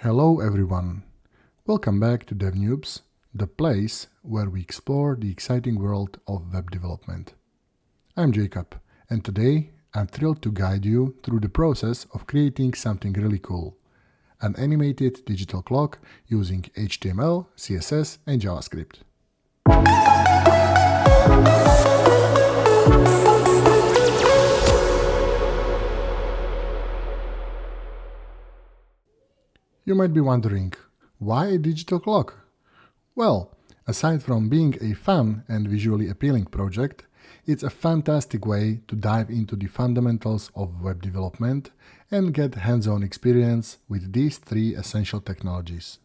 Hello everyone! Welcome back to DevNoobs, the place where we explore the exciting world of web development. I'm Jacob, and today I'm thrilled to guide you through the process of creating something really cool, an animated digital clock using HTML, CSS and JavaScript. You might be wondering, why a digital clock? Well, aside from being a fun and visually appealing project, it's a fantastic way to dive into the fundamentals of web development and get hands-on experience with these three essential technologies.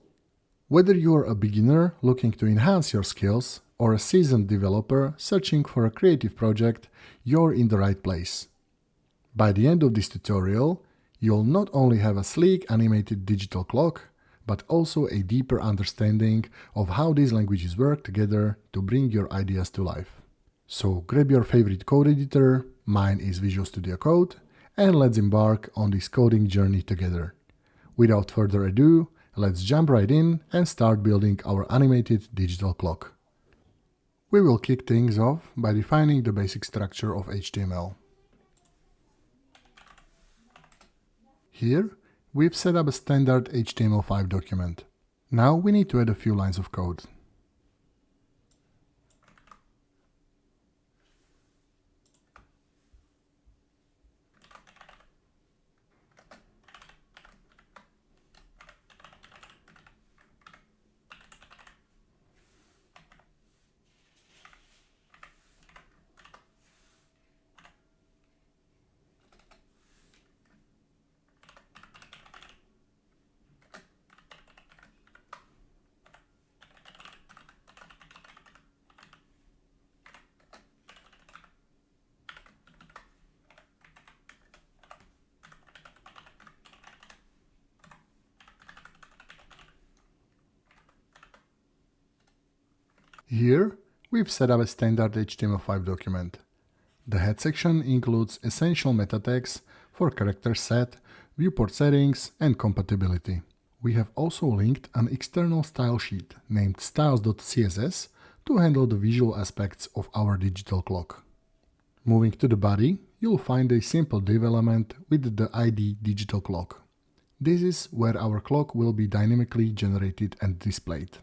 Whether you're a beginner looking to enhance your skills or a seasoned developer searching for a creative project, you're in the right place. By the end of this tutorial, you'll not only have a sleek animated digital clock, but also a deeper understanding of how these languages work together to bring your ideas to life. So grab your favorite code editor, mine is Visual Studio Code, and let's embark on this coding journey together. Without further ado, let's jump right in and start building our animated digital clock. We will kick things off by defining the basic structure of HTML. Here, we've set up a standard HTML5 document. Now we need to add a few lines of code. Here, we've set up a standard HTML5 document. The head section includes essential meta tags for character set, viewport settings, and compatibility. We have also linked an external style sheet named styles.css to handle the visual aspects of our digital clock. Moving to the body, you'll find a simple div element with the ID digital clock. This is where our clock will be dynamically generated and displayed.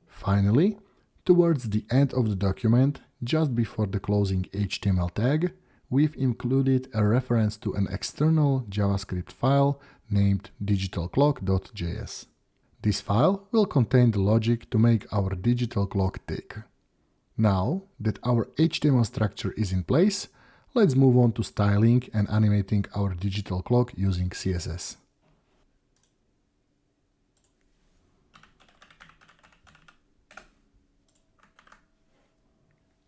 Finally, towards the end of the document, just before the closing HTML tag, we've included a reference to an external JavaScript file named digitalclock.js. This file will contain the logic to make our digital clock tick. Now that our HTML structure is in place, let's move on to styling and animating our digital clock using CSS.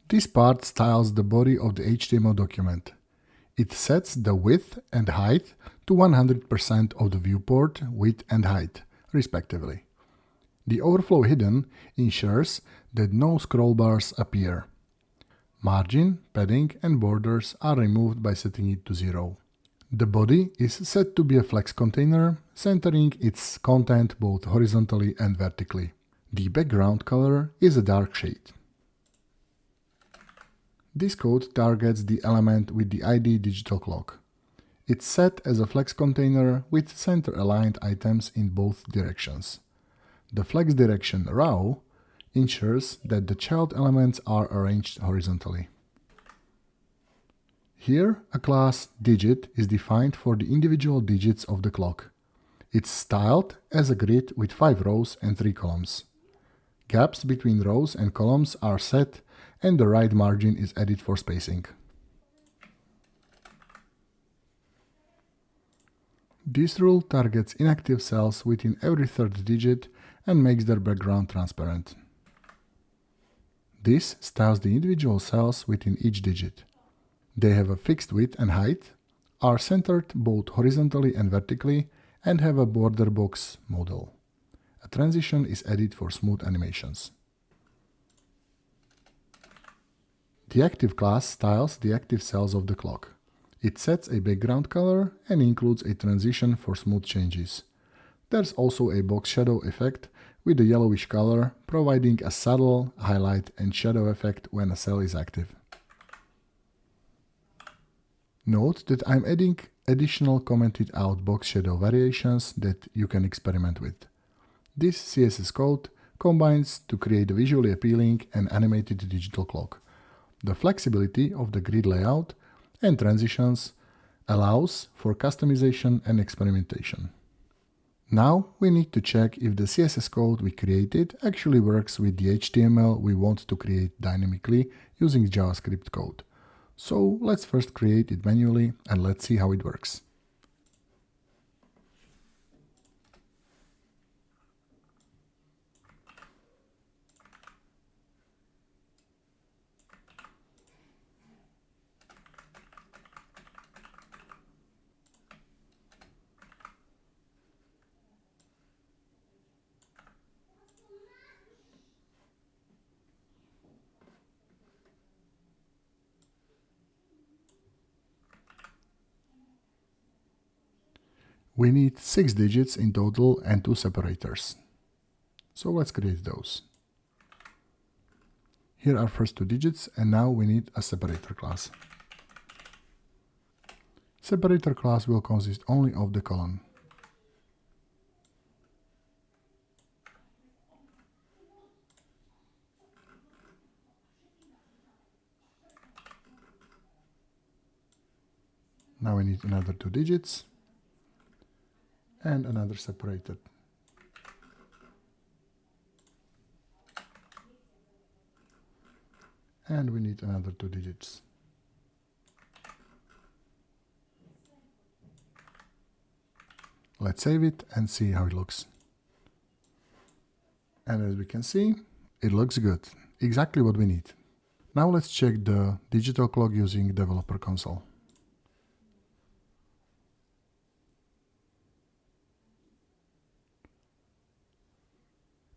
This part styles the body of the HTML document. It sets the width and height to 100% of the viewport width and height, respectively. The overflow hidden ensures that no scroll bars appear. Margin, padding and borders are removed by setting it to 0. The body is set to be a flex container, centering its content both horizontally and vertically. The background color is a dark shade. This code targets the element with the ID digital clock. It's set as a flex container with center-aligned items in both directions. The flex direction raw ensures that the child elements are arranged horizontally. Here, a class digit is defined for the individual digits of the clock. It's styled as a grid with 5 rows and 3 columns. Gaps between rows and columns are set, and the right margin is added for spacing. This rule targets inactive cells within every third digit and makes their background transparent. This styles the individual cells within each digit. They have a fixed width and height, are centered both horizontally and vertically, and have a border box model. A transition is added for smooth animations. The active class styles the active cells of the clock. It sets a background color and includes a transition for smooth changes. There's also a box shadow effect with a yellowish color, providing a subtle highlight and shadow effect when a cell is active. Note that I'm adding additional commented out box shadow variations that you can experiment with. This CSS code combines to create a visually appealing and animated digital clock. The flexibility of the grid layout and transitions allows for customization and experimentation. Now we need to check if the CSS code we created actually works with the HTML we want to create dynamically using JavaScript code. So let's first create it manually and let's see how it works. We need 6 digits in total and 2 separators. So let's create those. Here are first 2 digits and now we need a separator class. Separator class will consist only of the colon. Now we need another 2 digits and another separator. And we need another 2 digits. Let's save it and see how it looks. And as we can see, it looks good. Exactly what we need. Now let's check the digital clock using Developer Console.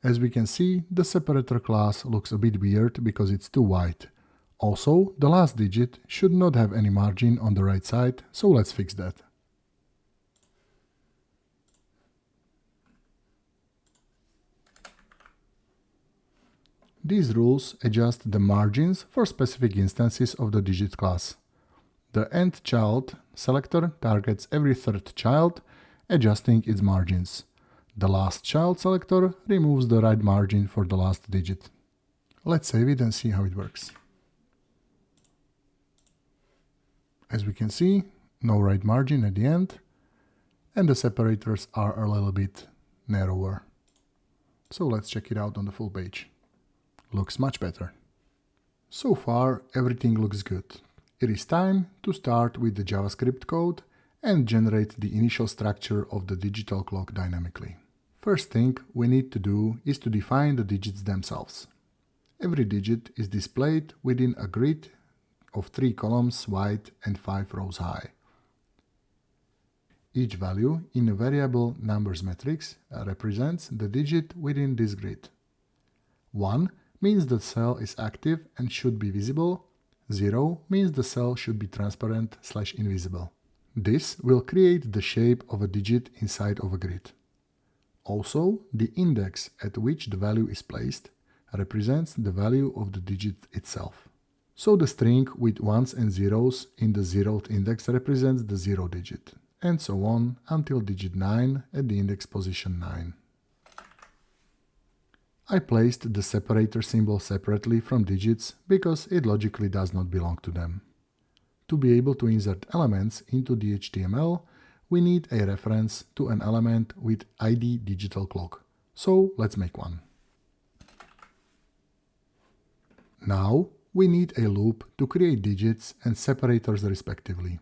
As we can see, the separator class looks a bit weird because it's too wide. Also, the last digit should not have any margin on the right side, so let's fix that. These rules adjust the margins for specific instances of the digit class. The end child selector targets every third child, adjusting its margins. The last child selector removes the right margin for the last digit. Let's save it and see how it works. As we can see, no right margin at the end, and the separators are a little bit narrower. So let's check it out on the full page. Looks much better. So far, everything looks good. It is time to start with the JavaScript code and generate the initial structure of the digital clock dynamically. First thing we need to do is to define the digits themselves. Every digit is displayed within a grid of 3 columns wide and 5 rows high. Each value in a variable numbers matrix represents the digit within this grid. 1 means the cell is active and should be visible. 0 means the cell should be transparent/invisible. This will create the shape of a digit inside of a grid. Also, the index at which the value is placed represents the value of the digit itself. So the string with ones and zeros in the zeroth index represents the 0 digit, and so on until digit 9 at the index position 9. I placed the separator symbol separately from digits because it logically does not belong to them. To be able to insert elements into the HTML, we need a reference to an element with ID digital clock. So let's make one. Now we need a loop to create digits and separators respectively.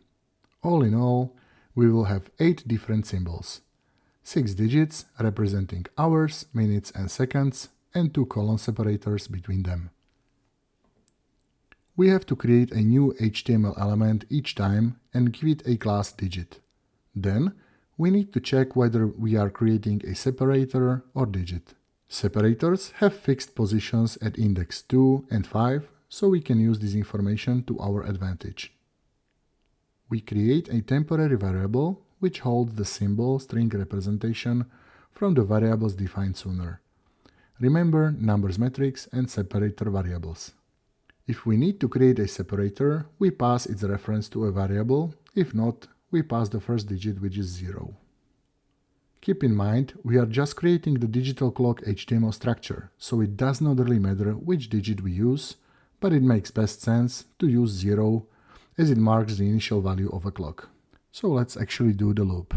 All in all, we will have 8 different symbols. 6 digits representing hours, minutes and seconds, and 2 colon separators between them. We have to create a new HTML element each time and give it a class digit. Then we need to check whether we are creating a separator or digit. Separators have fixed positions at index 2 and 5, so we can use this information to our advantage. We create a temporary variable which holds the symbol string representation from the variables defined sooner. Remember numbers matrix and separator variables. If we need to create a separator, we pass its reference to a variable. If not, we pass the first digit, which is 0. Keep in mind, we are just creating the digital clock HTML structure, so it does not really matter which digit we use, but it makes best sense to use 0 as it marks the initial value of a clock. So let's actually do the loop.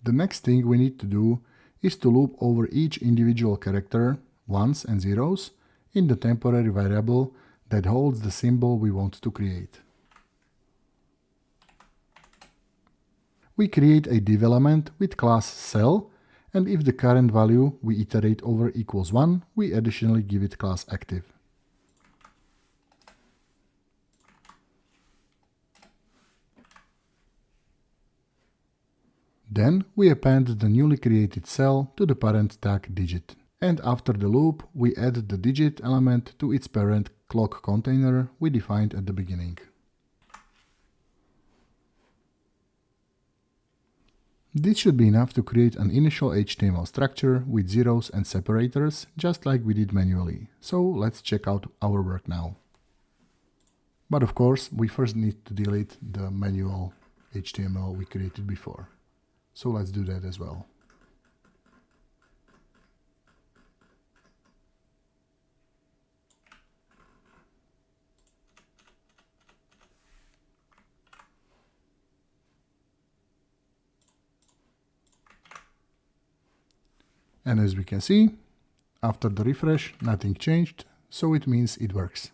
The next thing we need to do is to loop over each individual character, ones and zeros, in the temporary variable that holds the symbol we want to create. We create a div element with class cell, and if the current value we iterate over equals 1, we additionally give it class active. Then we append the newly created cell to the parent tag digit. And after the loop, we add the digit element to its parent clock container we defined at the beginning. This should be enough to create an initial HTML structure with zeros and separators, just like we did manually. So let's check out our work now. But of course, we first need to delete the manual HTML we created before. So let's do that as well. And as we can see, after the refresh, nothing changed, so it means it works.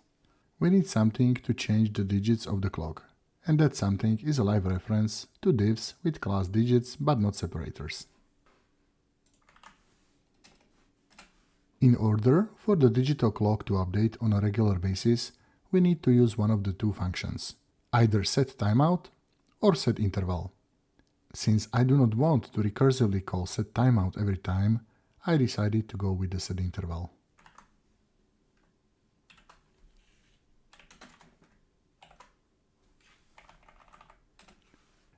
We need something to change the digits of the clock. And that something is a live reference to divs with class digits but not separators. In order for the digital clock to update on a regular basis, we need to use one of the two functions, either set timeout or set interval. Since I do not want to recursively call set timeout every time, I decided to go with the set interval.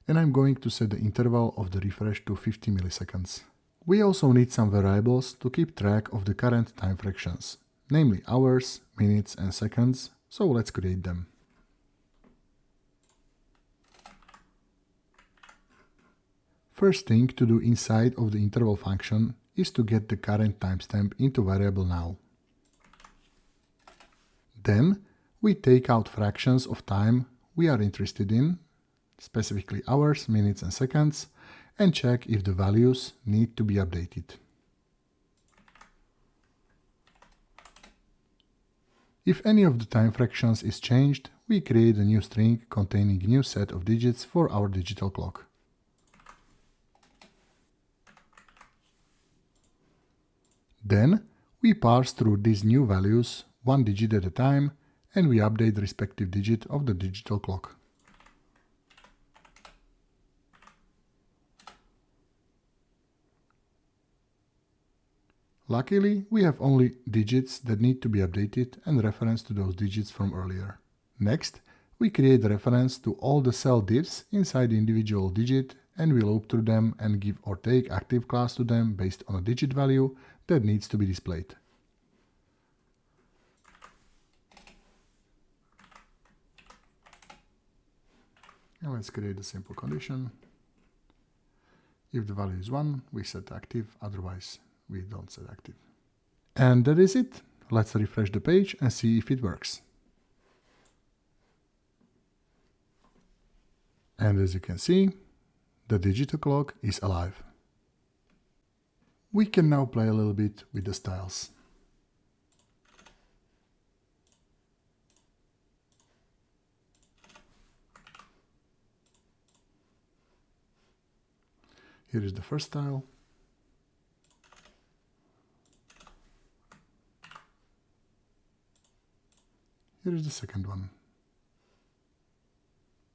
And I'm going to set the interval of the refresh to 50 milliseconds. We also need some variables to keep track of the current time fractions, namely hours, minutes and seconds, so let's create them. First thing to do inside of the interval function is to get the current timestamp into variable now. Then we take out fractions of time we are interested in, specifically hours, minutes and seconds, and check if the values need to be updated. If any of the time fractions is changed, we create a new string containing a new set of digits for our digital clock. Then we parse through these new values one digit at a time, and we update the respective digit of the digital clock. Luckily, we have only digits that need to be updated and reference to those digits from earlier. Next, we create a reference to all the cell divs inside the individual digit, and we loop through them and give or take active class to them based on a digit value that needs to be displayed. And let's create a simple condition. If the value is 1, we set active, otherwise we don't set active. And that is it. Let's refresh the page and see if it works. And as you can see, the digital clock is alive. We can now play a little bit with the styles. Here is the first style. Here is the second one.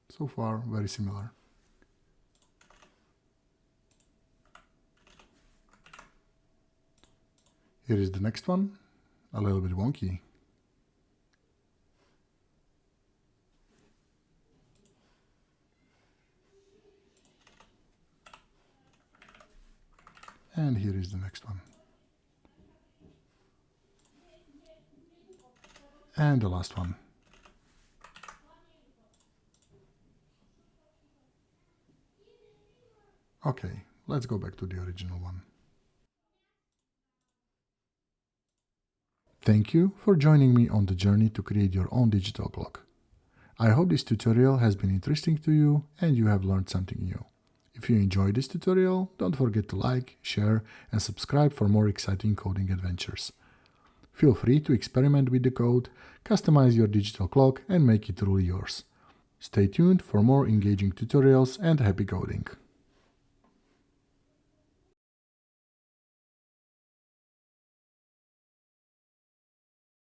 So far, very similar. Here is the next one, a little bit wonky. And here is the next one. And the last one. Okay, let's go back to the original one. Thank you for joining me on the journey to create your own digital clock. I hope this tutorial has been interesting to you and you have learned something new. If you enjoyed this tutorial, don't forget to like, share and subscribe for more exciting coding adventures. Feel free to experiment with the code, customize your digital clock and make it truly yours. Stay tuned for more engaging tutorials and happy coding.